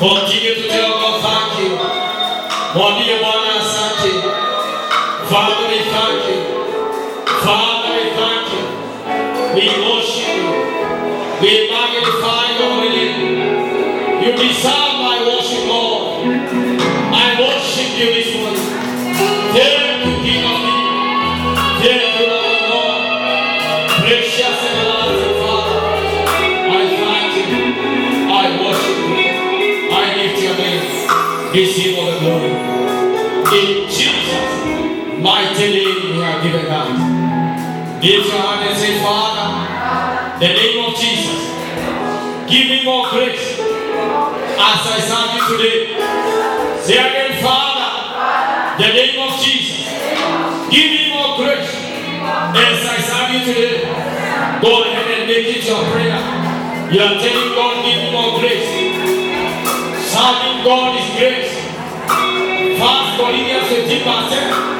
Continue to tell God thank you. Mwambie Bwana asante. Father, we thank you. Father, we thank you. We worship you. We magnify your holy name. You deserve my worship, Lord. I worship you this morning. Thank you, King of Kings. Thank you, Lord of Lords. Precious and everlasting Father, I thank you. I worship you. I lift your name. Receive all the glory. In Jesus' mighty name we have given thanks. Lift your hand and say, Father, the name of Jesus, give me more grace as I serve you today. Say again, Father, the name of Jesus, give me more grace as I serve you today. Go ahead and make it your prayer. You are telling God, give me more grace. Serving God is grace. 1 Corinthians 15:7.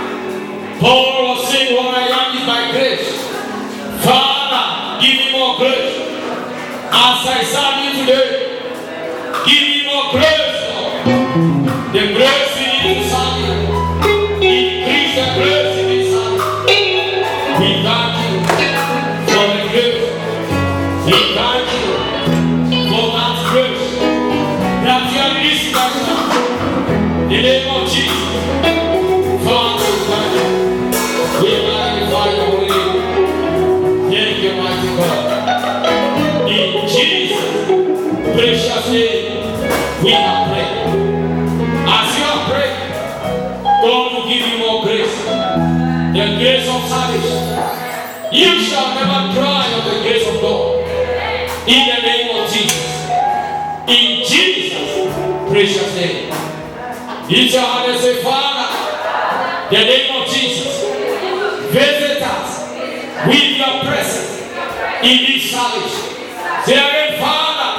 Paul was saying, what I am is by grace. Father, give me more grace. As I serve you today, give me more grace, Lord. The grace we need to serve you. Increase the grace in this service. We thank you for the grace. We thank you for that grace that you have released us now. In the name of Jesus. Father, we thank you. We magnify your holy name. Thank you, mighty God. In Jesus' precious name, we have prayed. As you have prayed, God will give you more grace. The grace of salvation. You shall never cry of the grace of God. In the name of Jesus. In Jesus' precious name. Lift your hand and say, Father, the name of Jesus, visit us with your presence in this service. Say again, Father,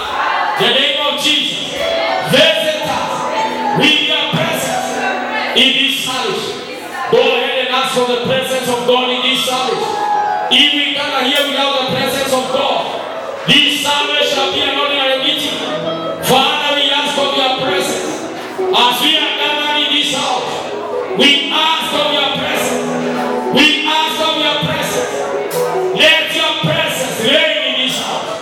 the name of Jesus, visit us with your presence in this service. Go ahead and ask for the presence of God in this service. If we cannot hear without the presence of God, this service shall be an ordinary meeting. Father, we ask for your presence. As we are gathered in this house, we ask for your presence. We ask for your presence. Let your presence reign in this house.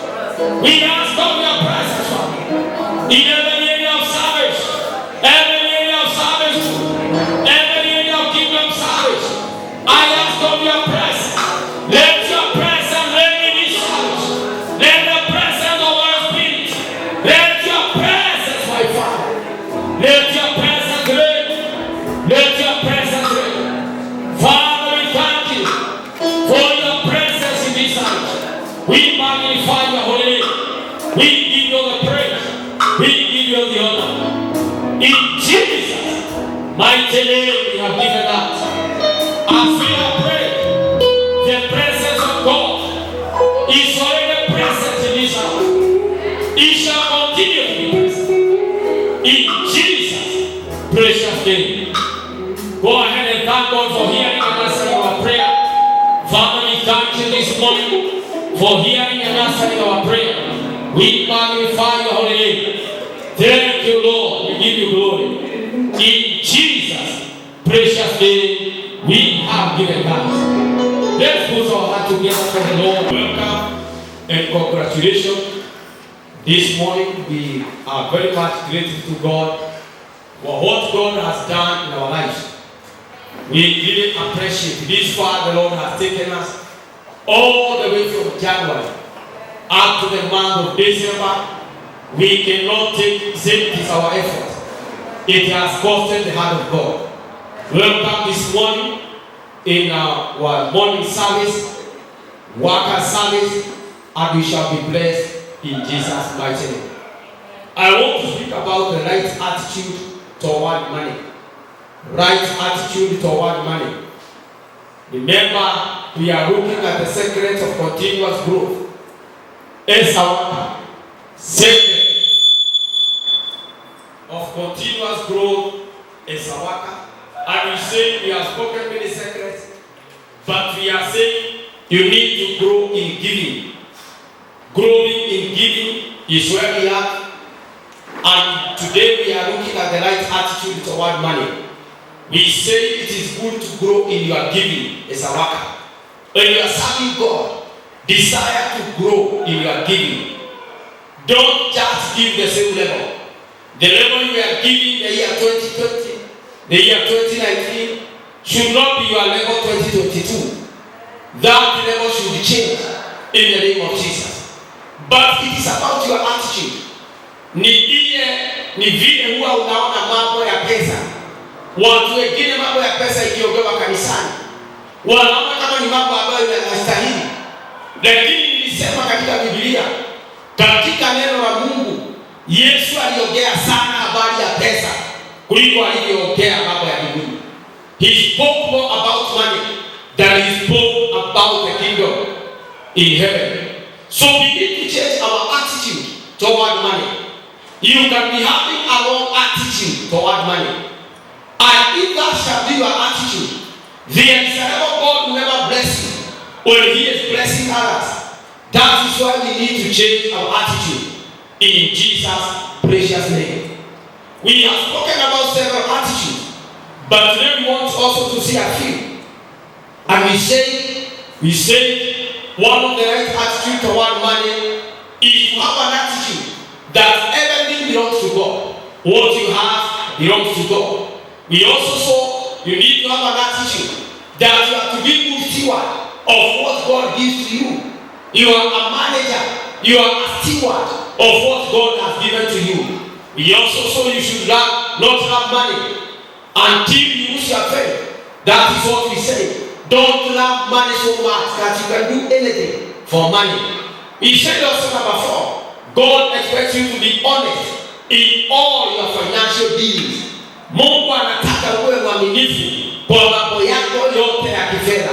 We ask for your presence, Father. In every area of service, every area of service, every area of kingdom service, I ask for your presence. Let your presence reign in this house. Let the presence of our spirit. Let your presence, my Father. Let your presence reign. Let your presence reign. Father, we thank you for your presence in this house. We magnify your holy name. We give you the praise. We give you the honor. In Jesus' mighty name we have given that. As we have prayed, the presence of God is already present in this house. It shall continue to be present. In Jesus' precious name. Go ahead and thank God for hearing and answering our prayer. Father, we thank you this morning for hearing and answering our prayer. We magnify your holy name. Thank you, Lord. We give you glory. In Jesus' precious name, we have given thanks. Let's put our heart together for the Lord. Welcome and congratulations. This morning, we are very much grateful to God for what God has done in our lives. We really appreciate this far the Lord has taken us all the way from January up to the month of December. We cannot say it is our effort. It has costed the hand of God. Welcome this morning in our morning service, worker service, and we shall be blessed in Jesus' mighty name. I want to speak about the right attitude toward money. Right attitude toward money. Remember, we are looking at the secret of continuous growth. Esawaka, secret of continuous growth, Esawaka. And we say we have spoken many secrets, but we are saying you need to grow in giving. Growing in giving is where we are. And today we are looking at the right attitude toward money. We say it is good to grow in your giving as a worker. When you are serving God, desire to grow in your giving. Don't just give the same level. The level you are giving the year 2020, the year 2019, should not be your level 2022. That level should be changed in the name of Jesus. But it is about your attitude. Ni vile huwa unaona mambo ya pesa. Watu wengine mambo ya pesa ikiongewa kanisani wanaona kama ni mambo ambayo yanastahili. Lakini nilisema katika Biblia, katika neno la Mungu, Yesu aliongea sana habari ya pesa kuliko alivyoongea mambo ya mbinguni. He spoke more about money than he spoke about the kingdom in heaven. So we need to change our attitude toward money. You can be having a wrong attitude toward money. And if that shall be your attitude, the example God will never bless you when he is blessing others. That is why we need to change our attitude in Jesus' precious name. We have spoken about several attitudes, but today we want also to see a few. And we say one of the right attitude toward money is to have an attitude that everything belongs to God. What you have belongs to God. We also saw you need to have an attitude that you have to be good steward of what God gives to you. You are a manager. You are a steward of what God has given to you. We also saw you should not have money until you use your faith. That is what we say. Don't love money so much that you can do anything for money. We said also number 4. God expects you to be honest in all your financial dealings. Mungu anataka uwe mwaminifu kwa mambo yako yote ya kifedha.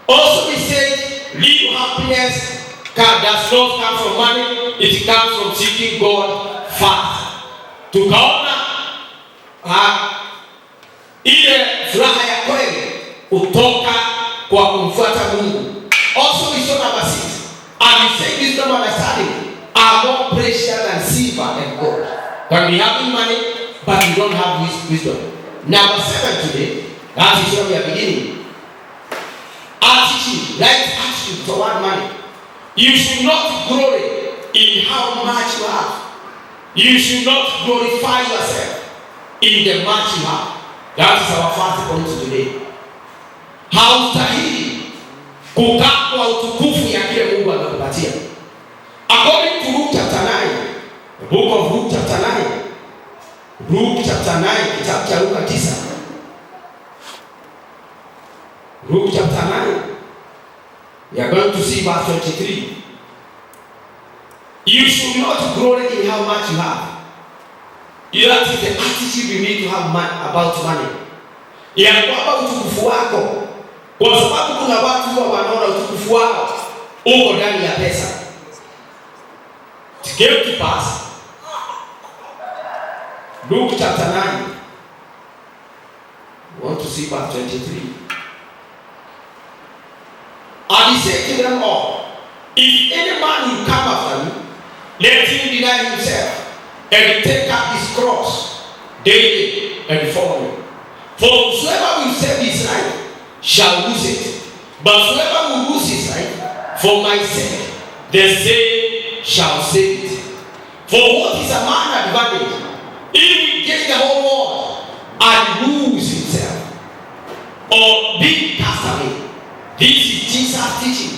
Also we say real happiness does not come from money, it comes from seeking God first. Tukaona ile furaha ya kweli utoka kwa kumfuata Mungu. Also we saw number 6. And we say wisdom and understanding are more precious than silver and gold. When we have money, but we don't have wisdom. Number 7 today, that is where we are beginning. Attitude, right attitude toward money. You should not glory in how much you have. You should not glorify yourself in the much you have. That is our first point today. Haustahili kukaa kwa utukufu ya kile Mungu amekupatia. According to Luke chapter 9, the book of Luke chapter 9, Luke chapter 9, kitabu cha Luka 9. Luke chapter 9, we are going to see verse 23. You should not glory in how much you have. That is the attitude you need to have about money. Ya kwamba utukufu wako, kwa sababu kuna watu huwa wanaona utukufu wao uko ndani ya pesa. It came to pass, Luke chapter 9, we want to see verse 23. And he said to them all, if any man will come after me, let him deny himself and take up his cross daily and follow me. For whosoever will save his life shall lose it, but whoever will lose his life for my sake, the same shall save it. For what is a man advantage if he gain the whole world and lose himself, or be cast away? This is Jesus teaching.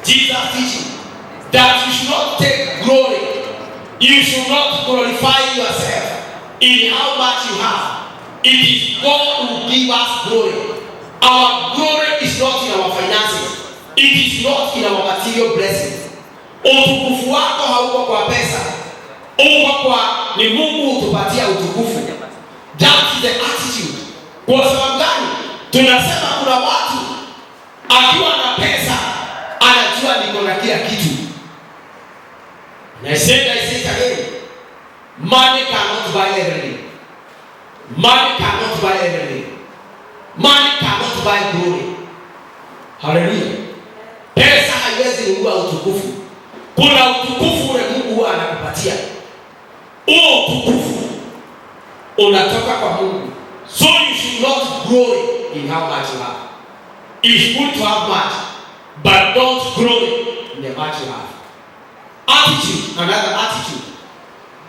Jesus teaching that you should not take glory. You should not glorify yourself in how much you have. It is God who gives us glory. Our glory is not in our finances. It is not in our material blessings. Utukufu wako hauko kwa pesa. Uko kwa ni Mungu utupatia utukufu. That is the attitude. Kwa sababu gani? Tunasema kuna watu akiwa na pesa anajua niko na kila kitu. I said again, money cannot buy everything. Money cannot buy everything. Money cannot buy glory. Hallelujah. Pesa haiwezi kununua utukufu. Kuna utukufu ule Mungu huwa anakupatia. Huo utukufu unatoka kwa Mungu. So you should not glory in how much you have. It's good to have much, but don't glory in the much you have. Attitude, another attitude,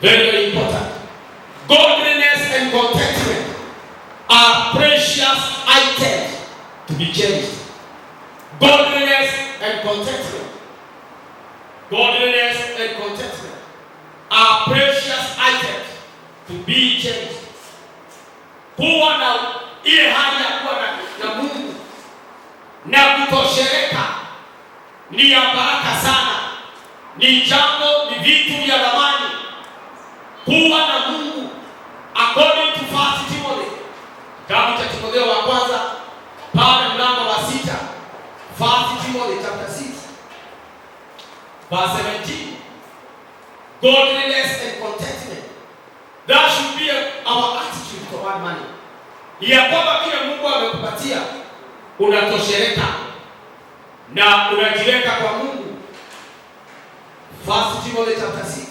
very, very important. Godliness and contentment are precious items to be cherished. Godliness and contentment. Godliness and contentment are precious items to be cherished. Kuwa na ile hali ya kuwa na Mungu na kutosheleka ni ya baraka sana. Ni jambo, ni vitu vya thamani. Kuwa na Mungu, according to 1 Timothy, kitabu cha Timotheo wa kwanza pale mlango wa 6, 1 Timothy chapter 6 verse 17. Godliness and contentment, that should be our attitude toward money. Ya kwamba kile Mungu amekupatia unatosheleka na unajiweka kwa Mungu. 1 Timothy chapter 6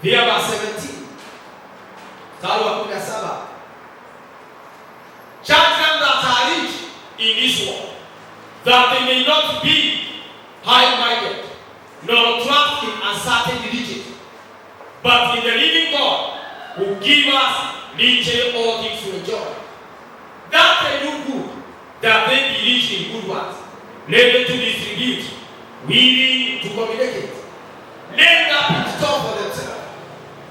verse 17. Mstari wa 17. Charge them that are rich in this world, that they may not be high-minded, nor trust in uncertain riches, but in the living God, who give us richly all things to enjoy. That they do good, that they be rich in good works, able to distribute, willing to communicate, laying up in store for themselves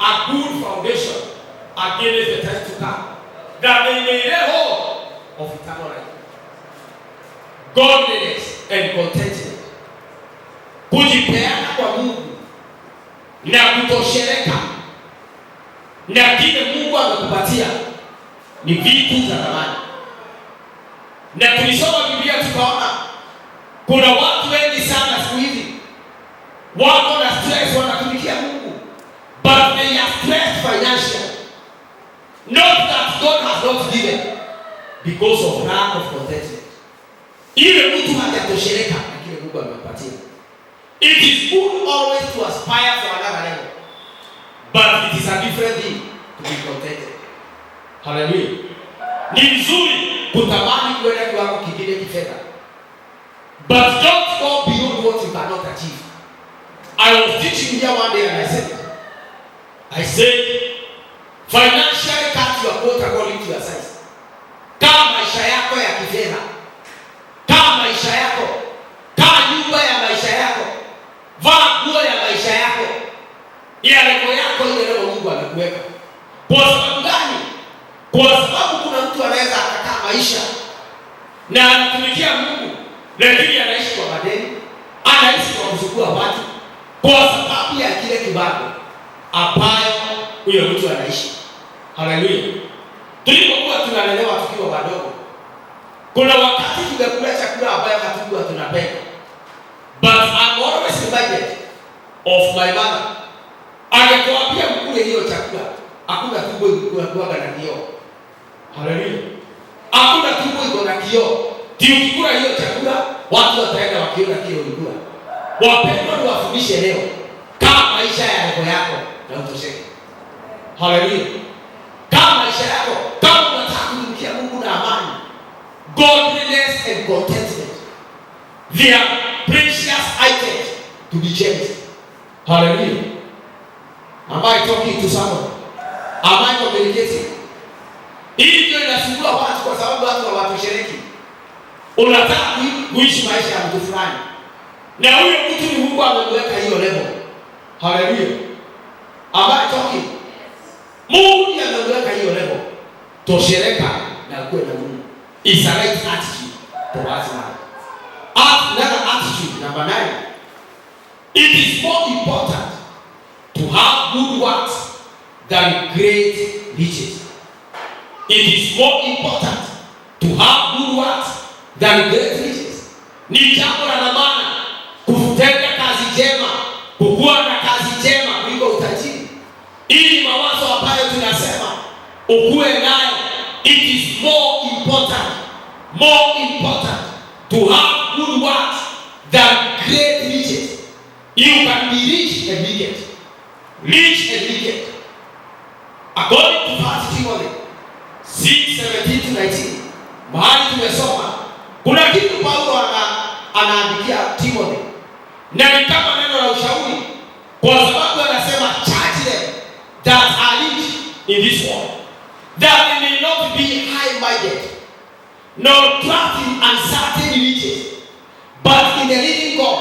a good foundation against the time to come, that they may lay hold of eternal life. Godliness and contentment, kujipeana kwa Mungu na kutosheleka na kile Mungu amekupatia ni vitu za thamani. Na tulisoma Biblia tukaona kuna watu wengi sana siku hizi wako na stress, wanatumikia Mungu, but they are stressed financially. Not that God has not given, because of lack of contentment. Ile mtu hajatosheleka na kile Mungu amempatia. It is good always to aspire for another level, but it is a different thing to be contented. Hallelujah. Ni vizuri kutamani kwenda kiwango kingine kifedha, but don't go beyond what you cannot achieve. I was teaching here one day and I said, financially cut your coat according to your size. Kama maisha yako ya kifedha, kama maisha yako, kama nyumba ya maisha yako, vaa nguo ya maisha yako, ya lengo yako ile leo Mungu amekuweka. Kwa sababu gani? Kwa sababu kuna mtu anaweza akakaa maisha na anatumikia Mungu, lakini anaishi kwa madeni, anaishi kwa kuchukua watu, kwa sababu ya kile kibago ambayo huyo mtu anaishi. Haleluya. Tulipokuwa tunalelewa tukiwa wadogo, kuna wakati tumekula chakula ambayo hatukuwa tunapenda. But I'm always reminded of my mother. Angekuambia mkule hiyo chakula, hakuna tumbo iko na kioo. Haleluya. Hakuna tumbo iko na kioo. Ndio ukikula hiyo chakula, watu wataenda wakiona kile ulikula. Wapendwa, niwafundishe leo, kama maisha ya roho yako na utosheke. Haleluya. Kama maisha yako, kama unataka kumtumikia Mungu na amani, godliness and contentment, they are precious items to be cherished. Hallelujah. Am I talking to someone? Am I communicating? Hii ndio inasumbua watu, kwa sababu watu hawatosheleki. Unataka kuishi maisha ya mtu fulani, na huyo mtu ni Mungu amemweka hiyo level. Hallelujah. Am I talking? Mungu ndiye amemweka hiyo level. Tosheleka na kuwa na Mungu. It's a right attitude towards man. Another attitude, number 9. It is more important to have good works than great riches. It is more important to have good works than great riches. Ni jambo la thamani kutenda kazi njema, kukuwa na kazi njema kuliko utajiri. Ili mawazo ambayo tunasema ukuwe nayo, it is more important to have good works than great riches. You can be rich and mahali tumesoma kuna kitu Paulo anaandikia Timothy, na ni kama neno la ushauri, kwa sababu anasema charge them that are rich in this world, that they may not be high-minded, nor trust in uncertain riches, but in the living God,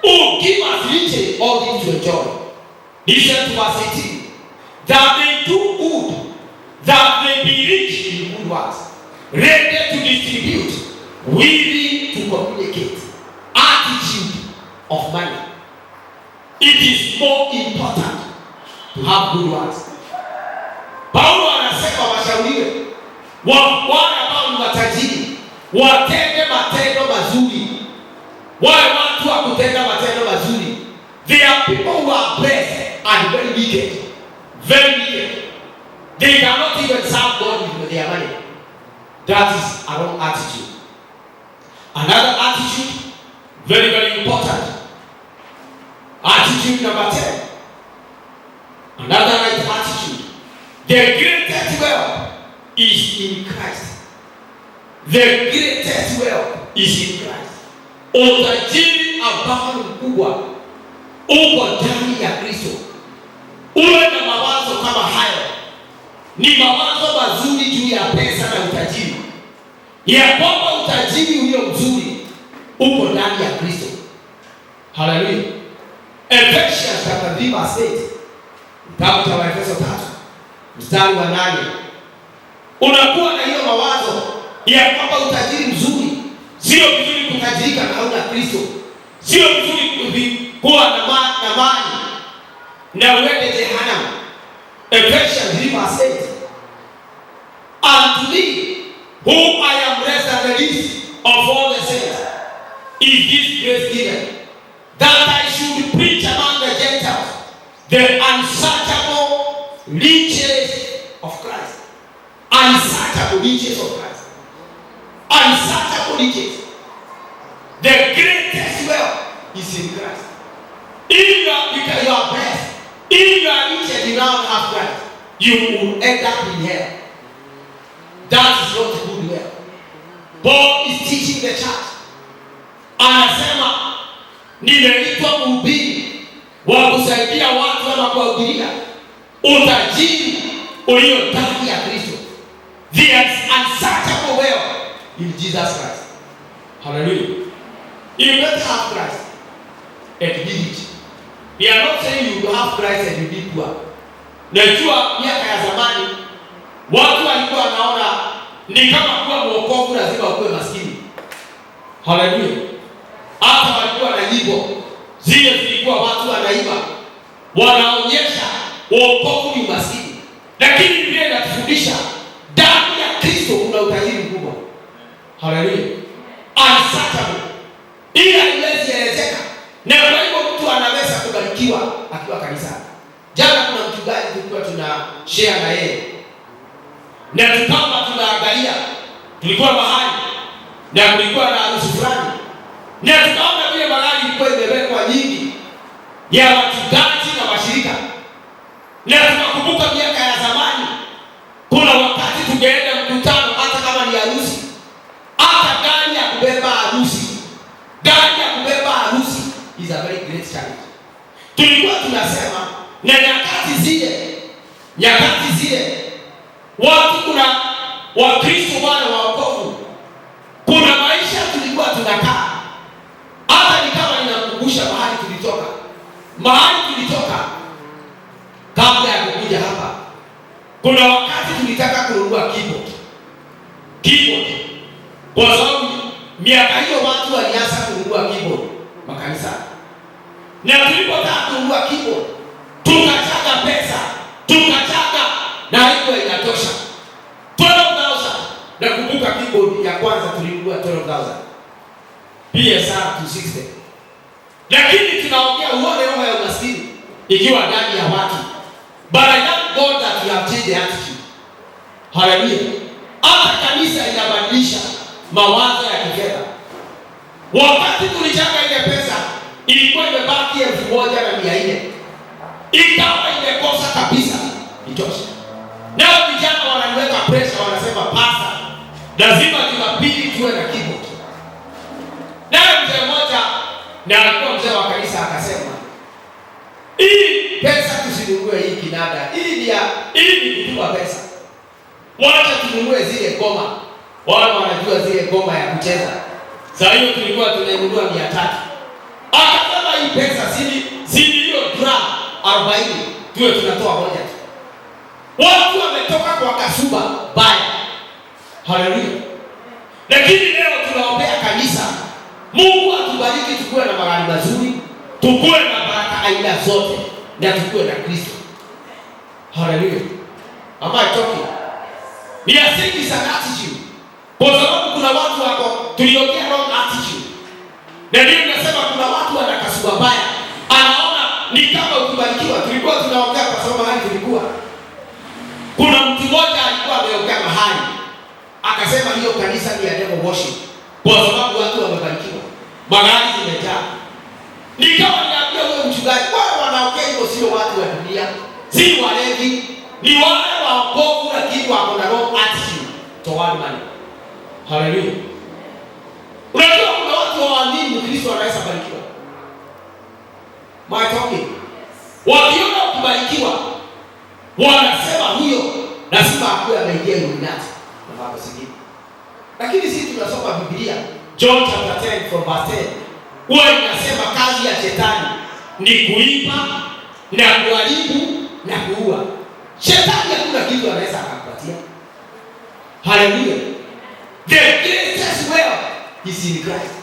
who give us richly all things to enjoy. Listen to verse 18. That they do good, that they be rich in good works, ready to distribute, willing to communicate. Attitude of money. It is more important to have good works. Paulo anasema washauriwe wale ambao ni matajiri watende matendo mazuri. Wale watu wa kutenda matendo mazuri. There are people who are blessed and very wicked. Very wicked. They cannot even serve God with their money. That is a wrong attitude. Another attitude, very, very important. Attitude number 10. Another right attitude. The greatest wealth is in Christ. The greatest wealth is in Christ. Utajiri ambao ni mkubwa uko ndani ya Kristo. Uwe na mawazo kama hayo. Ni mawazo mazuri juu ya pesa na utajiri. Ya kwamba utajiri ulio mzuri uko ndani ya Kristo. Hallelujah. Ephesians chapter 3 verse 8. Kitabu cha Efeso 3 mstari wa 8. Unakuwa na hiyo mawazo ya kwamba utajiri mzuri sio vizuri kutajirika na hauna Kristo. Sio vizuri kuwa na mali na uende jehanamu. Ephesians 3 verse 8. And to me, who I am less than the least of all the saints, is this grace given, that I should preach among the Gentiles the unsearchable riches of Christ. Unsearchable riches of Christ. Unsearchable riches. The greatest wealth is in Christ. If you are blessed, if you are rich and you now have Christ, you will end up in hell. That is not a good wealth. Paul is teaching the church. Anasema nimeitwa mhubiri wa kusaidia watu ama kuwahubiria utajiri ulio ndani ya Kristo. There is unsearchable wealth in Jesus Christ. Hallelujah. You don't have Christ and be rich. We are not saying you have Christ and you be poor. Najua miaka ya zamani watu walikuwa wanaona ni kama kuwa mwokovu lazima ukuwe maskini. Hallelujah. Hata walikuwa na nyimbo zile zilikuwa watu wanaiba wanaonyesha wokovu ni maskini. Lakini Biblia inatufundisha ndani ya Kristo kuna utajiri mkubwa. Hallelujah. Unsearchable. Ila haiwezi elezeka. Na kwa hivyo mtu anaweza kubarikiwa akiwa kanisani. Jana kuna mchungaji tulikuwa tuna share na yeye. Na tukawa tunaangalia, tulikuwa mahali na kulikuwa na harusi fulani. Na tukaona vile magari ilikuwa imewekwa nyingi ya wachungaji na washirika. Na tunakumbuka miaka ya zamani kuna wakati tungeenda mkutano hata kama ni harusi. Hata gari ya kubeba harusi. Gari ya kubeba harusi is a very great challenge. Tulikuwa tunasema na nyakati zile watu kuna Wakristo wale wa wokovu, kuna maisha tulikuwa tunakaa. Hata ni kama ninakumbusha mahali tulitoka kabla ya kukuja hapa. Kuna wakati tulitaka kununua keyboard kwa sababu miaka hiyo watu walianza kununua keyboard makanisani. Na tulipotaka kununua keyboard tukachaga pesa, na haikuwa inatosha 12,000. Na kumbuka keyboard ya kwanza tulinunua 12,000 PSR 260. Lakini tunaongea uone roho ya umaskini ikiwa ndani ya watu. But I thank God that we have changed the attitude. Hallelujah. Hata kanisa inabadilisha mawazo ya kifedha. Wakati tulichanga ile pesa ilikuwa imebaki 1,400. Ikawa imekosa kabisa itosha. Nao vijana wananiweka pressure, wanasema pasa lazima Jumapili tuwe na keyboard. Naye mzee mmoja na alikuwa mzee wa kanisa akasema, hii pesa tusinunue hii kinada. Hii ni kutupa pesa. Wacha tununue zile ngoma. Wale wanajua zile ngoma ya kucheza. Sasa hiyo tulikuwa tunanunua 300. Akasema hii pesa sidi hiyo drum 40 tuwe tunatoa moja tu. Watu wametoka kwa kasuba baya. Haleluya. Lakini leo tunaombea kanisa. Mungu atubariki tukue na magari mazuri, tukue na baraka aina zote, na tukue na Kristo. Haleluya. Am I talking? We are saying this an attitude. Kwa sababu kuna watu wako tuliongea wrong attitude. Na ndio nasema kuna watu wana kasuba baya. Anaona ni kama ukibarikiwa. Tulikuwa tunaongea kwa sababu hali tulikuwa. Kuna mtu mmoja alikuwa ameongea mahali. Akasema hiyo kanisa ni ya devil worship. Kwa sababu watu wamebarikiwa. Magari zimejaa. Nikawa niambia wewe mchungaji, wale wanaongea hivyo sio watu wa dunia. Si walevi. Ni wale waokovu lakini wako na wrong attitude toward money. Hallelujah. Unajua kuna watu waamini Kristo anaweza barikiwa. My talking. Wakiona ukibarikiwa, wanasema huyo lazima akuwe ameingia Illuminati na mambo mengine. Lakini sisi tunasoma Biblia, John chapter 10 from verse 10. Huwa inasema kazi ya shetani ni kuiba na kuharibu na kuua. Shetani hakuna kitu anaweza akakupatia. Hallelujah. The greatest wealth is in Christ.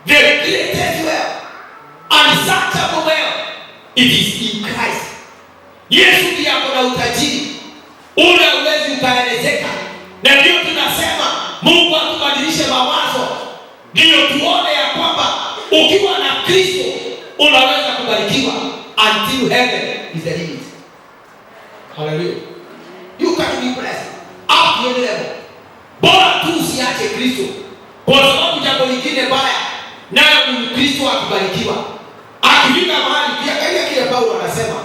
The greatest wealth, unsearchable wealth, it is in Christ. Yesu ndiye ako na utajiri ule uwezi ukaelezeka. Na ndio tunasema Mungu atubadilishe mawazo, ndio tuone ya kwamba ukiwa na Kristo unaweza kubarikiwa until heaven is the limit. Hallelujah. You can be blessed up to any level. Bora tu usiache Kristo. Kwa sababu jambo lingine baya nayo ni Kristo akibarikiwa. Akifika mahali pia kile Paulo anasema,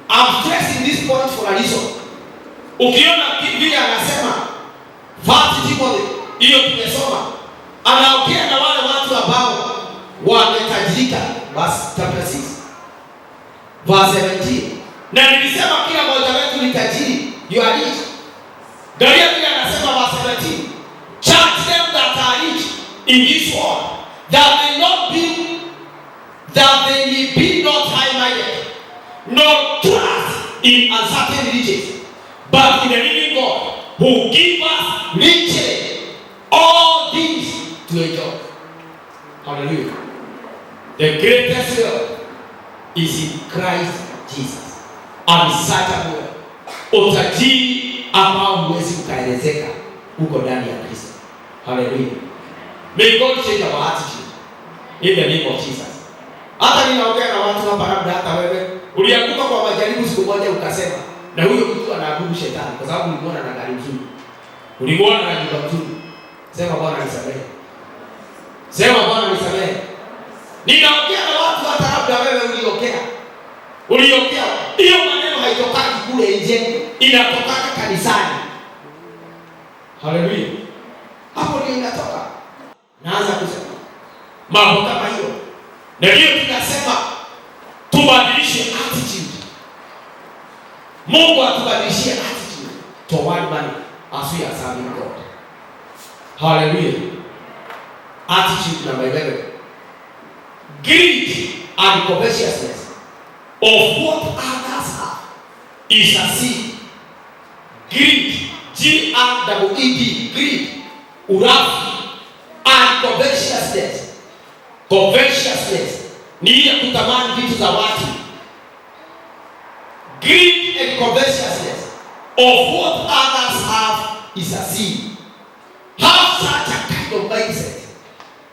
I'm stressing this point for a reason. Ukiona vile anasema First Timothy hiyo tumesoma, anaongea na wale watu ambao wametajirika, verse chapter 6 verse 17. Na nilisema kila mmoja wetu ni tajiri, you are rich. Galia pia anasema verse 17, charge them that are rich in this world, that they may be not high-minded, nor trust in uncertain riches, but in the living God, who give us richly all things to enjoy. Hallelujah. The greatest wealth is in Christ Jesus. Unsearchable. Utajiri ambao huwezi ukaelezeka uko ndani ya Kristo. Hallelujah. May God change our attitude in the name of Jesus. Hata ninaongea na watu hapa, labda hata wewe ulianguka kwa majaribu siku moja ukasema, na huyo mtu anaabudu shetani kwa sababu ulimuona na gari nzuri. Ulimuona na nyumba nzuri. Sema Bwana nisamehe. Sema Bwana nisamehe. Ninaongea na watu hata labda wewe uliongea. Hiyo maneno haitokaki kule nje, inatoka kanisani. Hallelujah. Hapo ndio inatoka. Naanza kusema mambo kama hiyo. Na hiyo tunasema tubadilishe attitude. Mungu atubadilishie attitude toward money as we are serving God. Hallelujah. Attitude number 11. Greed and covetousness of what others have is a sin. Greed, G-R-E-E-D, greed, urafi, and covetousness. Covetousness ni ile kutamani vitu za watu. Greed and covetousness of what others have is a sin. Have such a kind of mindset,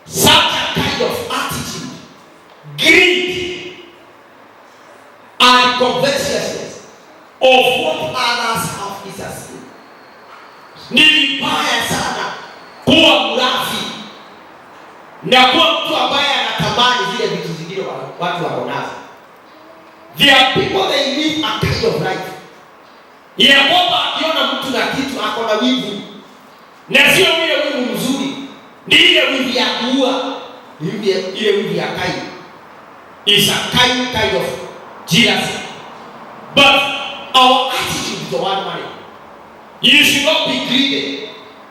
such a kind of attitude. Greed and covetousness of what others have is a sin. Ni vibaya sana kuwa mrafi na kuwa mtu ambaye anatamani zile vitu zingine watu wako nazo. There are people they live a kind of life ya kwamba akiona mtu na kitu ako na wivu, Na sio ile wivu mzuri, ni ile wivu ya kuua, ile wivu ya Kaini. Is a kind of jealousy. But our attitude is the one money. You should not be greedy.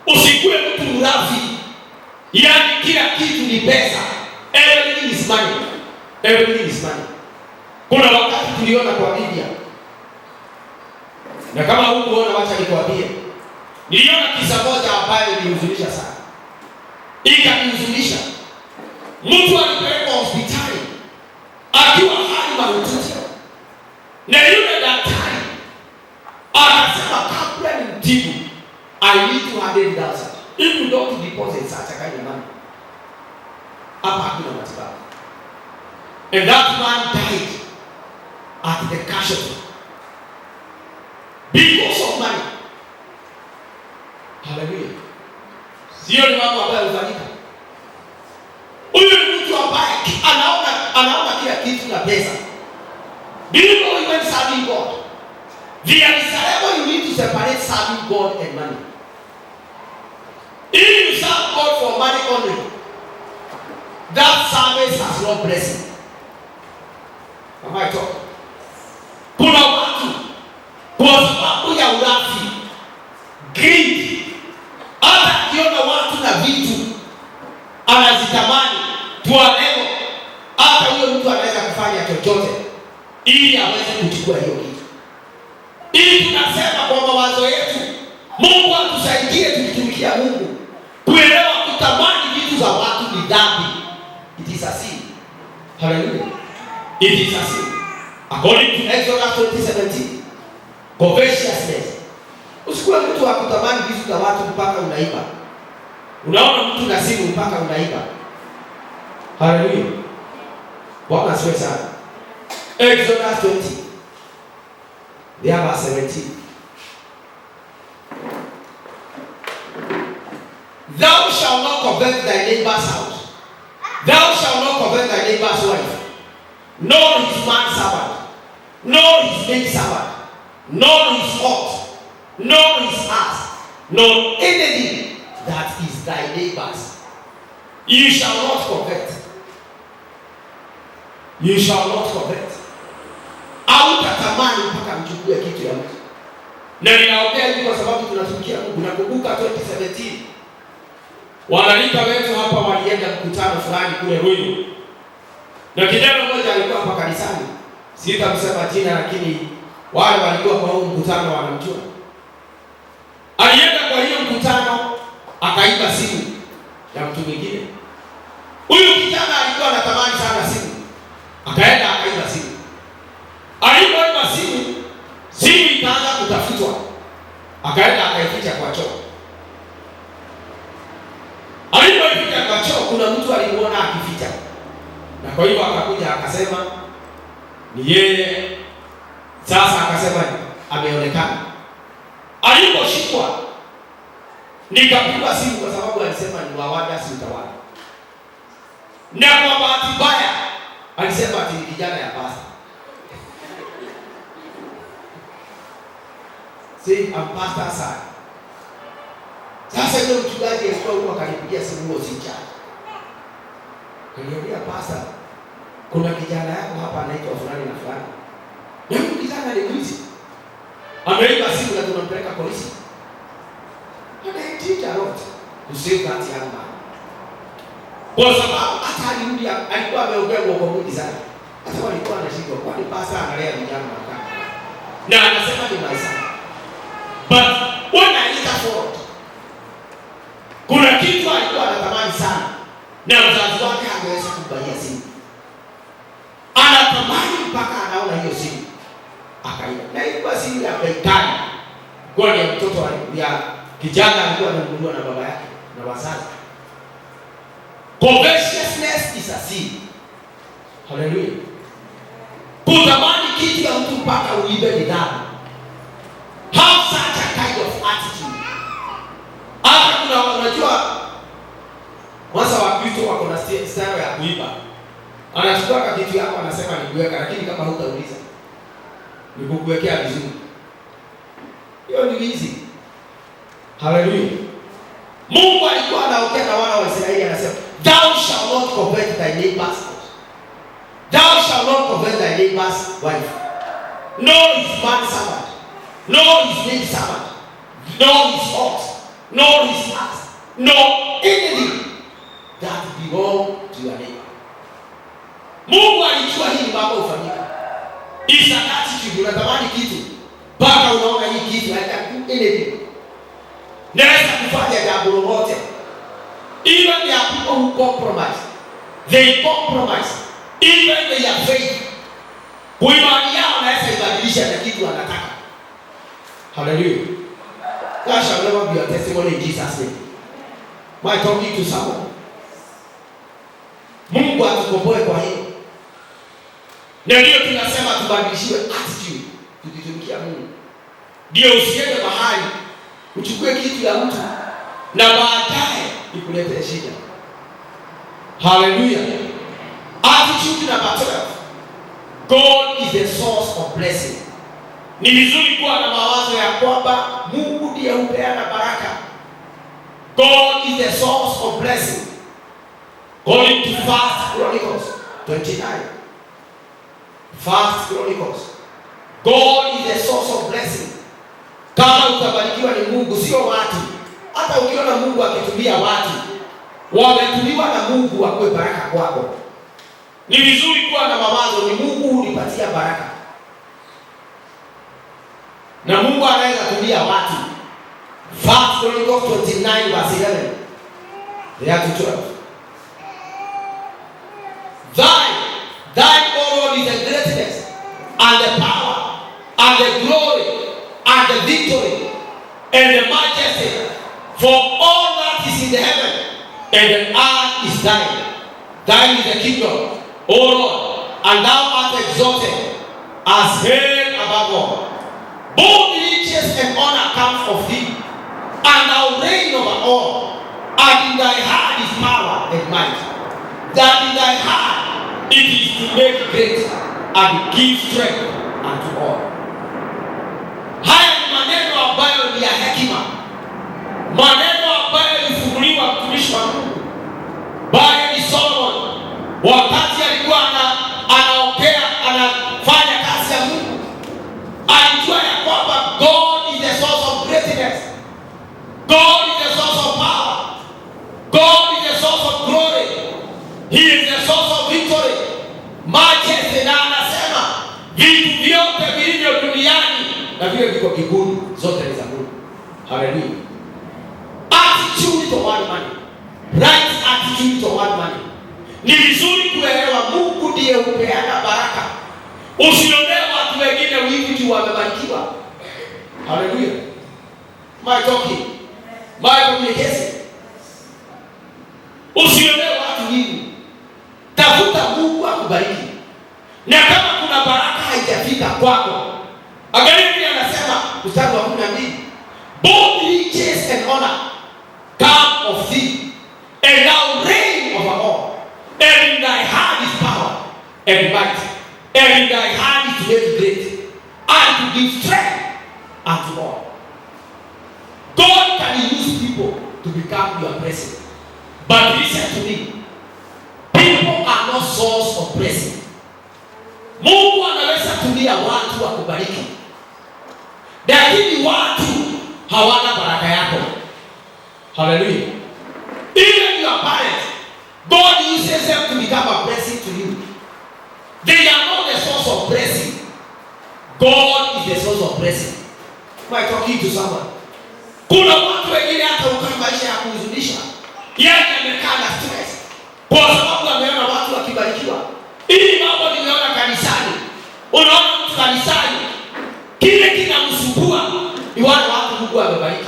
Usikue mtu mrafi. Yaani kila kitu ni pesa. Everything is money. Everything is money. Kuna wakati tuliona kwa Biblia. Na kama hukuona wacha nikwambie. Niliona kisa moja ambayo ilinihuzunisha sana. Ikanihuzunisha. Mtu alipelekwa hospitali akiwa hali mahututi. Na yule daktari akasema kabla nimtibu, I need 200,000. If you don't deposit such a kind of money, hapa hakuna matibabu. And that man died at the casualty because of money. Hallelujah. Sio ni mambo ambayo hufanyika. Huyu ni mtu ambaye anaona kila kitu na pesa. Do you know even serving God? There is a level you need to separate serving God and money. If you serve God for money only, that service has no blessing. Am I talking? Kuna watu kwa sababu ya ulafi, greed, hata akiona watu na vitu anazitamani tualeo, hata huyo mtu anaweza kufanya chochote ili aweze kuchukua hiyo kitu. Ili tunasema kwa mawazo yetu, Mungu atusaidie tukitumikia Mungu kuelewa kutamani vitu za watu ni dhambi. It is a sin. Hallelujah. It is a sin. According to Exodus 20:17, covetousness. Usikuwe mtu wa kutamani vitu za watu mpaka unaiba. Unaona mtu na simu mpaka unaiba. Hallelujah. Bwana asifiwe sana. Exodus 20. Verse 17. Thou shalt not covet thy neighbor's house. Thou shalt not covet thy neighbor's wife, nor his manservant, nor his maidservant, nor his ox, nor his ass, nor anything that is thy neighbor's. You shall not covet. You shall not covet. Hautatamani mpaka mchukue kitu ya mtu. Na ninaongea hivi kwa sababu tunatumikia Mungu. Nakumbuka 2017 wanalika wetu hapa walienda mkutano fulani kule Ruiru. Na kijana mmoja alikuwa hapa kanisani. Sitamsema jina lakini wale walikuwa kwa huo mkutano wanamjua. Alienda kwa hiyo mkutano akaiba simu ya mtu mwingine. Huyu kijana alikuwa anatamani sana simu. Akaenda akaiba simu. Alipoiba simu ikaanza kutafutwa. Akaenda akaificha kwa choo. Alipoificha kwa choo kuna mtu alimuona akificha. Na kwa hivyo akakuja akasema ni yeye. Sasa akasema ameonekana. Aliposhikwa nikapigwa simu kwa sababu alisema ni wawada si utawala. Na kwa bahati mbaya alisema ati kijana ya pasta. Say I'm pastor son. Sasa yule mchungaji alikuwa huko akanipigia simu huo sicha. Kaniambia pastor, kuna kijana yako hapa anaitwa fulani na fulani. Yule kijana ni mwizi. Ameiba simu na tunampeleka polisi. And I did a lot to save that young man. Kwa sababu hata alirudi alikuwa ameongea kwa mwingi sana. Hata walikuwa wanashindwa kwani pastor analea vijana wakati. Na anasema ni maisha. But when I look forward, kuna kitu alikuwa anatamani sana na mzazi wake angeweza kumbaia simu. Anatamani mpaka anaona hiyo simu. Akaiba. Na ilikuwa simu ya Bekani. Kwa ni mtoto ya kijana alikuwa ananunuliwa na baba yake na wazazi. Covetousness is a sin. Hallelujah. Kutamani kitu ya mtu mpaka uibe ni dhambi. Have such a kind of attitude. Hata kuna unajua wasa wa Kristo wako na style ya kuiba. Anachukua kitu yako anasema ni kuweka lakini kama hutauliza ni kukuwekea vizuri. Hiyo ni wizi. Hallelujah. Mungu alikuwa anaongea na wana wa Israeli anasema, thou shalt not covet thy neighbor's house. Thou shalt not covet thy neighbor's wife, nor his manservant, nor his maidservant, nor his ox, nor his ass, nor anything that belong to your neighbor. Mungu alijua hili mambo ufanyika. Is an attitude, unatamani kitu mpaka unaona hii kitu haitaku anything. Naweza kufanya jambo lolote. Even there are people who compromise. They compromise. Even their faith. Kwa imani yao anaweza ibadilisha na kitu anataka. Hallelujah. That shall never be a testimony in Jesus' name. Am I talking to someone? Mungu atukomboe kwa hiyo. Na ndio tunasema tubadilishiwe attitude tukitumikia Mungu. Ndio usiende mahali uchukue kitu ya mtu na baadaye ikulete shida. Hallelujah. Attitude number 12. God is the source of blessing. Ni vizuri kuwa na mawazo ya kwamba Mungu ndiye hupeana baraka. God is the source of blessing. According to 1 Chronicles 29. 1 Chronicles. God is the source of blessing. Kama utabarikiwa ni Mungu, sio watu. Hata ukiona Mungu akitumia watu, wametumiwa na Mungu wakuwe baraka kwako. Ni vizuri kuwa na mawazo ni Mungu hunipatia baraka. Na Mungu anaweza kutumia watu. 1 Chronicles 29 verse 11. There to 12. Thine, O Lord, is the greatness and the power and the glory and the victory and the majesty, for all that is in the heaven and the earth is thine. Thine is the kingdom, O Lord, and thou art exalted as head above all. Both riches and honor come of thee, and thou reign over all, and in thy hand is power and might. That in thy hand it is to make great and give strength unto all. Haya ni maneno ambayo ni ya hekima, maneno ambayo ilifunuliwa mtumishi wa Mungu baada ya Solomon wakati alikuwa anaongea anafanya kazi ya Mungu. Alijua ya kwamba God is the source of greatness, God is the source of power, God is the source of glory, He is the source of victory, majesty. Na anasema vitu vyote vilivyo duniani na vile viko mbinguni zote ni za Mungu. Hallelujah. Attitude toward money, right attitude toward money. Ni vizuri kuelewa Mungu ndiye hupeana baraka. Usionee watu wengine wivu tu wamebarikiwa. Hallelujah. My talking, my communication. Usionee watu wivu. Tafuta Mungu akubariki. Na kama kuna baraka haijafika kwako, angalia anasema mstari wa 12, both riches and honor come of thee, and thou reign over all, and in thy hand is power and might, and in thy hand is to make great and to give strength unto all. God can use people to become your blessing, but listen to me, people are not source of blessing. Mungu anaweza tumia watu wa kubariki, lakini watu hawana baraka yako. Hallelujah. Even your parents, God uses them to become a blessing to you. They are not the source of blessing. God is the source of blessing. Am I talking to someone? Kuna watu wengine hata ukai maisha ya kuhuzunisha, yeye amekaa na stress kwa sababu ameona watu wakibarikiwa. Hii mambo nimeona kanisani. Unaona mtu kanisani kile kinamsumbua ni wale watu Mungu amebariki.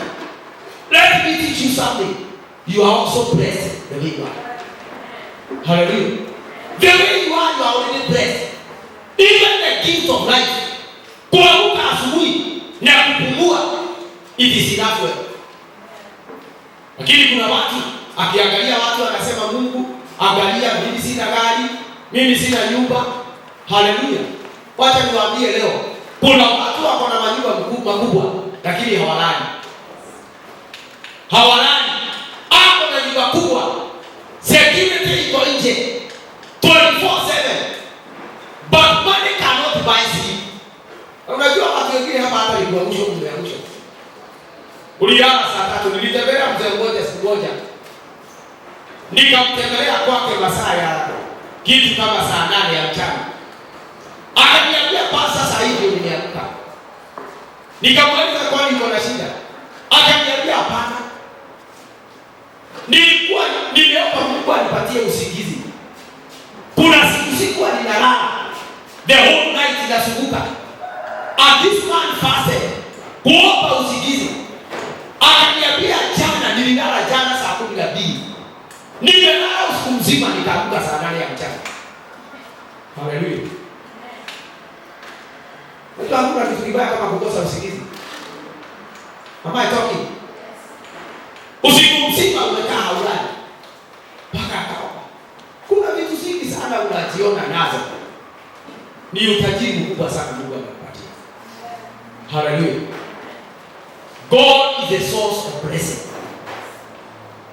Let me teach you something. You are also blessed the way you are. Hallelujah. The way you are already blessed. Even the gift of life. Kuamka asubuhi na kupumua, it is enough well. Lakini kuna watu akiangalia watu anasema Mungu, angalia mimi sina gari, mimi sina nyumba. Hallelujah. Wacha niwaambie leo, kuna watu wako na manyumba makubwa lakini hawalani. Hawalani. nyumba kubwa, security iko nje 24/7, but money cannot buy sleep. Unajua watu wengine hapa ni kuamsha kumeamsha. Uliana saa 3 nilitembelea mzee mmoja siku moja. Nikamtembelea kwake masaa ya kitu kama saa 8 ya mchana. Akaniambia basi sasa hivi nimeamka. Nikamwambia kwani uko na shida? Akaniambia hapana. Nilikuwa nimeomba Mungu anipatie usingizi. Kuna siku ninalala. The whole night inazunguka. And this man fasted. Kuomba usingizi. Akaniambia jana nililala jana saa 12. Nimelala usiku mzima nikaamka saa 8 ya mchana. Hallelujah. Mtu hakuna kitu kibaya kama kukosa usingizi. Am I talking? Usiku mzima umekaa haulali. Paka akaoka. Kuna vitu vingi sana unajiona nazo. Ni utajiri mkubwa sana Mungu anakupatia. Hallelujah. God is the source of blessing.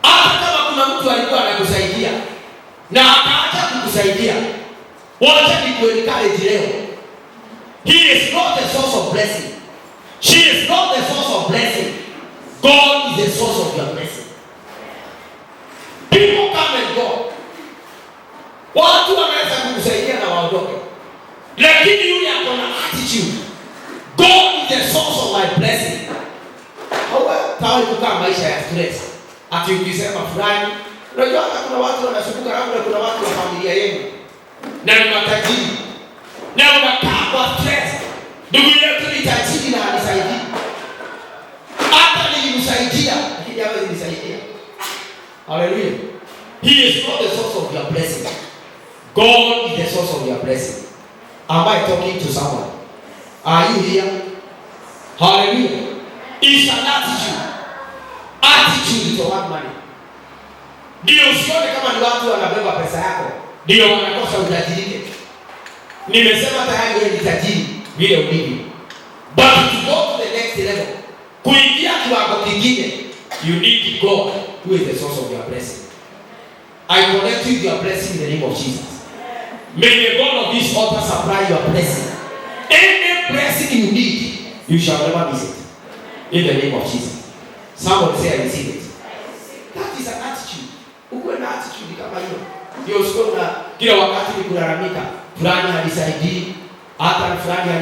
Hata kama kuna mtu alikuwa anakusaidia na akaacha kukusaidia, wacha nikuencourage leo. He is not the source of blessing. She is not the source of blessing. God is the source of your blessing. People come and go. Watu wanaweza kukusaidia na waondoke. Lakini yule ako na attitude, God is the source of my blessing. Hawa kukaa maisha ya stress. Ati ukisema fulani, unajua hata kuna watu wanasumbuka, labda kuna watu wa familia yenu na ni matajiri. Na unakaa kwa stress. Ndugu yetu ni tajiri na anisaidii. Hata nilimsaidia, lakini hawezi nisaidia. Hallelujah. He is not the source of your blessing. God is the source of your blessing. Am I talking to someone? Are you here? Hallelujah. It's an attitude. Attitude is what money. Ndio usione kama ni watu wanabeba pesa yako ndio wanakosa utajiri. Nimesema tayari wewe ni tajiri vile ulivyo. But to go to the next level, kuingia kiwango kingine, you need God who is the source of your blessing. I connect you with your blessing in the name of Jesus. May the God of this altar supply your blessing. Any blessing you need, you shall never miss it. In the name of Jesus. Somebody say I receive it. That is an attitude. Uko na attitude kama hiyo. Ndio sio na kila wakati ni kulalamika. Fulani hanisaidii, hata fulani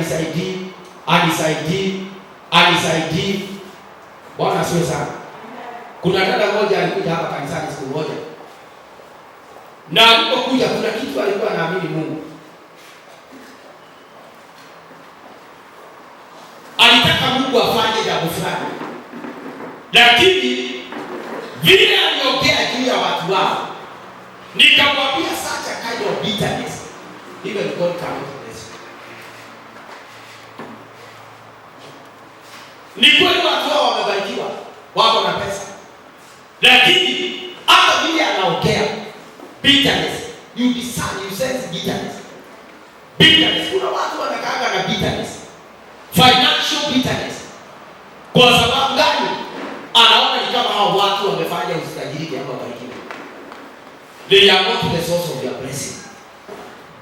hanisaidii. Bwana asiwe sana. Kuna dada moja alikuja hapa kanisani siku moja. Na alipokuja kuna kitu alikuwa anaamini Mungu. Alitaka Mungu afanye jambo fulani. Lakini vile aliongea juu ya watu wao, nikamwambia such a kind of bitterness, even God cannot bless you. Ni kweli watu wao wamebarikiwa, wako na pesa. Lakini hata vile anaongea bitterness, you discern, you sense bitterness. Bitterness, kuna watu wanakaanga na bitterness. Financial bitterness. Kwa sababu gani? Anaona ni kama hao watu wamefanya ustajiri ama barikiwa. They are not the source of your blessing.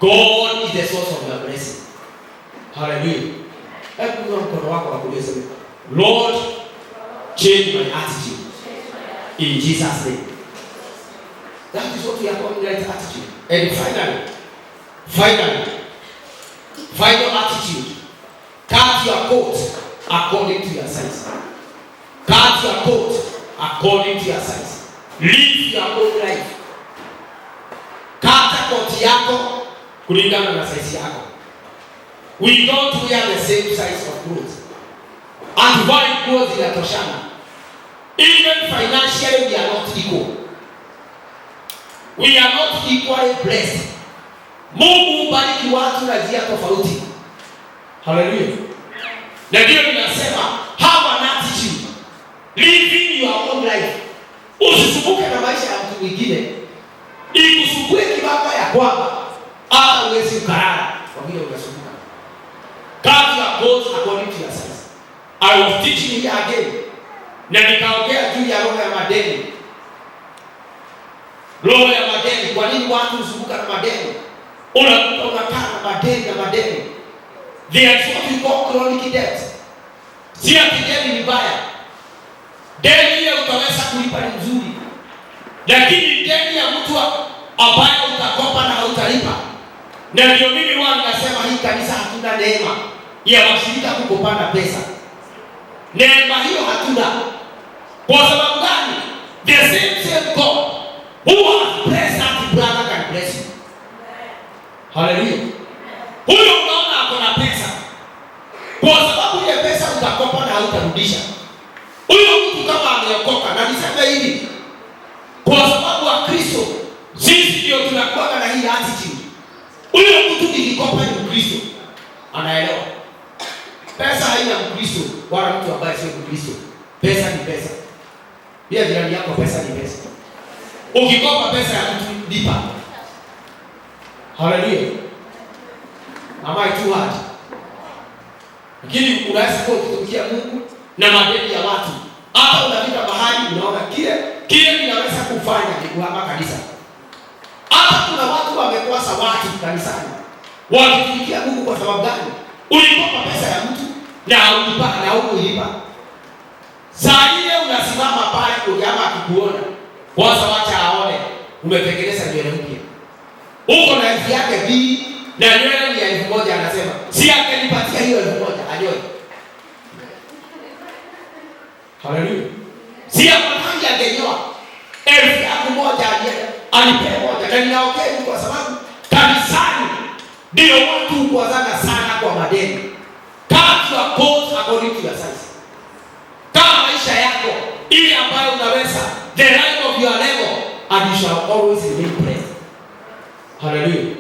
God is the source of your blessing. Hallelujah. Hebu mkono wako wakueleze, Lord, change my attitude. In Jesus' name. That is what we are calling right attitude. And final attitude. Cut your coat according to your size. Cut your coat according to your size. Live your own life. Kata koti yako kulingana na size yako. We don't wear the same size of clothes. And why clothes inatoshana? Even financially we are not equal. We are not equally blessed. Mungu bariki watu na njia tofauti. Hallelujah. Na ndio ninasema have an attitude. Living your own life. Usisumbuke na maisha ya mtu mwingine. Ikusumbue kibaba ya kwamba hata uwezi ukarara kwa vile unasumbuka. Cut your clothes according to your size. I was teaching here again. Na nikaongea juu ya roho ya madeni. roho ya madeni. Kwa nini watu huzunguka na madeni? Unakaa na madeni na madeni. There is what we call chronic debt. Si ati deni ni mbaya. Deni ile utaweza kulipa ni nzuri. Lakini deni ya mtu ambaye utakopa na hautalipa. Na ndio mimi wao nasema hii kanisa hatuna neema ya washirika kukopana pesa. Neema hiyo hatuna. Kwa sababu gani? The same God who has blessed that brother can bless you. Hallelujah. Huyo unaona ako na pesa. Kwa sababu ile pesa utakopa na hautarudisha. Huyo mtu kama ameokoka, na niseme hivi, kwa sababu wa Kristo sisi ndio tunakuwa na hii attitude. Huyo mtu nikikopa ni Kristo. Anaelewa. Pesa haina Mkristo wala mtu ambaye sio Mkristo. Pesa ni pesa. Pia jirani yako, pesa ni pesa. Ukikopa pesa ya mtu lipa. Hallelujah. Am I too hard? Lakini unaweza kutumikia Mungu na madeni ya watu. Hata unafika mahali unaona kile ninaweza kufanya ni kuhama kanisa. Hata kuna watu wamekosa watu kanisani. Wakitumikia Mungu kwa sababu gani? Ulikopa pesa ya mtu na haukulipa. Saa ile unasimama pale kujama akikuona. Kwanza wacha aone umetengeneza nywele mpya. Uko na elfu yake B na nywele ni ya 1000 anasema. Si angenipatia hiyo 1000 anyoe. Hallelujah. Si apatangi angenyoa. Elfu yake moja alipe moja. Na ninaongea hivi kwa sababu kanisani ndio watu kuwazana sana kwa madeni. Cut your coat according to your size. Kama maisha yako ili ambayo unaweza, the line of your level, and you shall always remain blessed. Hallelujah.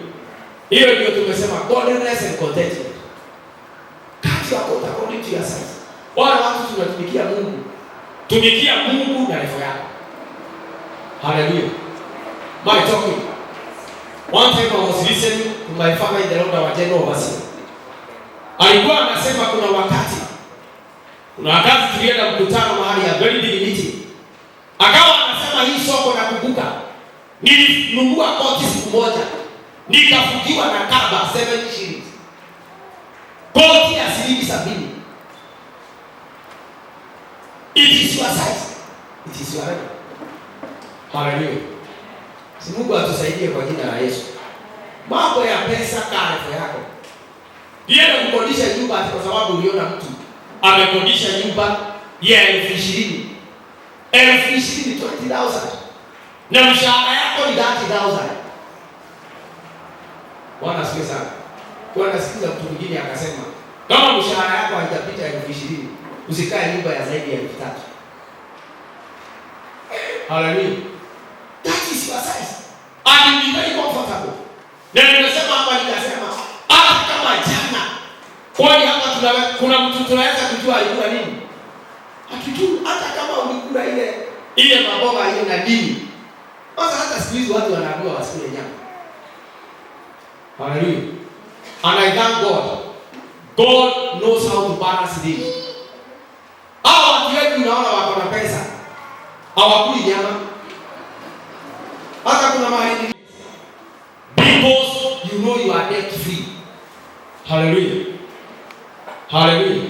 Hiyo ndio tumesema godliness and contentment. Cut your coat according to your size. Wala watu tunatumikia Mungu. Tumikia Mungu na level yako. Hallelujah. My talking. One time I was listening to my father in the Lord, our general overseer. Alikuwa anasema kuna wakati tulienda mkutano mahali ya very big meeting. Akawa anasema hii soko na kubuka. Nilinunua koti siku moja. Nikafukiwa na kaba 70 shillings. Koti ya shilingi 70. It is your size. It is your level. Hallelujah. Si Mungu atusaidie kwa jina la Yesu. Mambo ya pesa kale yako. Yeye kukodisha nyumba kwa sababu uliona mtu amekodisha nyumba ya 20,000. 20,000 na mshahara yako ni 30,000. Bwana asifiwe sana. Kwa nasikiza mtu mwingine akasema, kama mshahara yako haijapita 20,000, usikae nyumba ya zaidi ya 3,000. Hallelujah. That is your size. And be very comfortable. Na nimesema hapa nikasema, hata kama jana, kwani hapa kuna mtu tunaweza kujua alikula nini? Hatujui. Hata kama ulikula ile maboga hiyo na dini. Sasa hata siku hizi watu wanaambiwa wasikule nyama. Hallelujah. And I thank God. God knows how to balance this. Hao watu wengi unaona wako na pesa. Hawakuli nyama. Hata kuna mahali because you know you are debt free. Hallelujah. Hallelujah.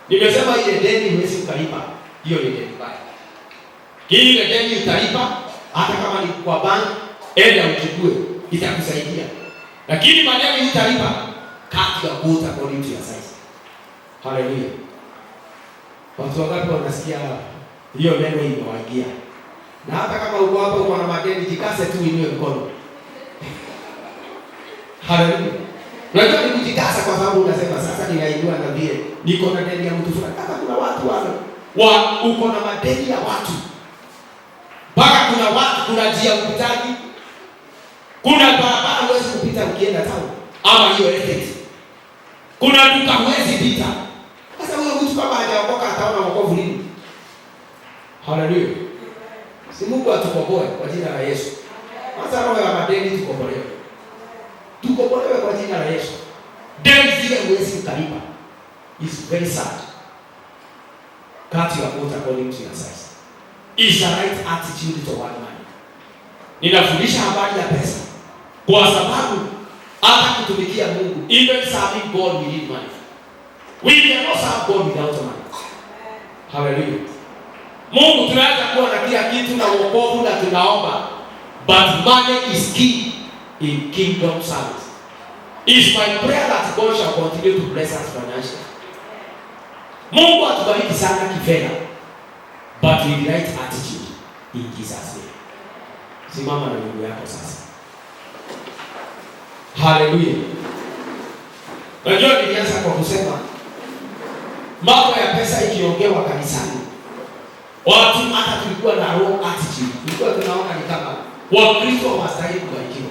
Nimesema ile deni huwezi ukalipa. Hiyo ni deni mbaya. Ile deni utalipa hata kama ni kwa bank, enda uchukue, itakusaidia. Lakini madeni utalipa, cut your coat according to your size. Hallelujah. Watu wangapi wanasikia hiyo neno imewaingia? Na hata kama uko hapa uko na madeni, jikase tu inue mkono. Hallelujah. Unajua ni kujikasa kwa sababu unasema sasa ninainua na vile niko na deni ya mtu fulani. Hata kuna watu uko na madeni ya watu. Mpaka kuna watu kuna njia upitaji. Kuna barabara huwezi kupita ukienda town ama hiyo estate. Kuna duka huwezi pita. Sasa huyo mtu kama hajaokoka ataona wokovu lini? Hallelujah. Si Mungu atukomboe kwa jina la Yesu. Sasa roho ya madeni tukombolewe. Tukombolewe kwa jina la Yesu. Deni zile huwezi kukalipa. It's very sad. Cut your coat according to your size. It's the right attitude toward money. ninafundisha habari ya pesa kwa sababu hata kutumikia Mungu, even serving God, we need money. We cannot serve God without money. Hallelujah. Mungu tunaweza kuwa na kila kitu na wokovu na tunaomba, but money is key in kingdom service. It's my prayer that God shall continue to bless us financially. Mungu atubariki sana kifedha, but with the right attitude in Jesus name. Simama na Mungu yako sasa. Hallelujah. Unajua nilianza kwa kusema mambo ya pesa ikiongewa kanisani, watu hata tulikuwa na wrong attitude. Tulikuwa tunaona ni kama Wakristo hawastahili kubarikiwa.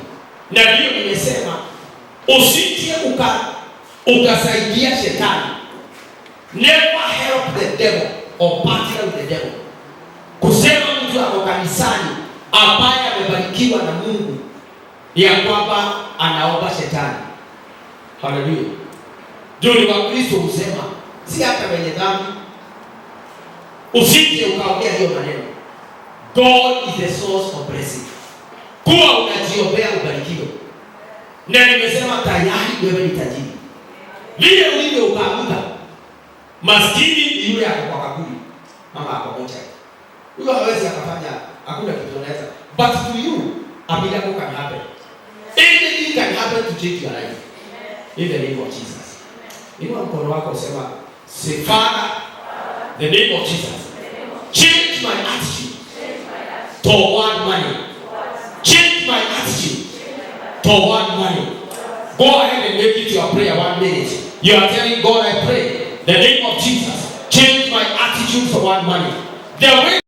Na ndio nimesema usije ukasaidia shetani. Never help the devil or partner with the devil. Kusema mtu ako kanisani ambaye amebarikiwa na Mungu ya kwamba anaomba shetani. Hallelujah. Ndio Wakristo husema si hata wenye dhambi. Usije ukaongea hiyo maneno. God is the source of blessing. Kuwa unajiombea ubarikiwe. Na nimesema tayari wewe ni tajiri. Vile ulivyo ukaamka, maskini ni yule ako kwa kaburi ama ako moja. Huyo hawezi akafanya, hakuna kitu anaweza. But to you, a miracle can happen. Anything can happen to change your life. In the name of Jesus. Inua mkono wako usema, say Father, the name of Jesus. Change my attitude toward money. Change my attitude toward money. Go ahead and make it your prayer 1 minute. You are telling God, I pray, the name of Jesus, change my attitude toward money. The way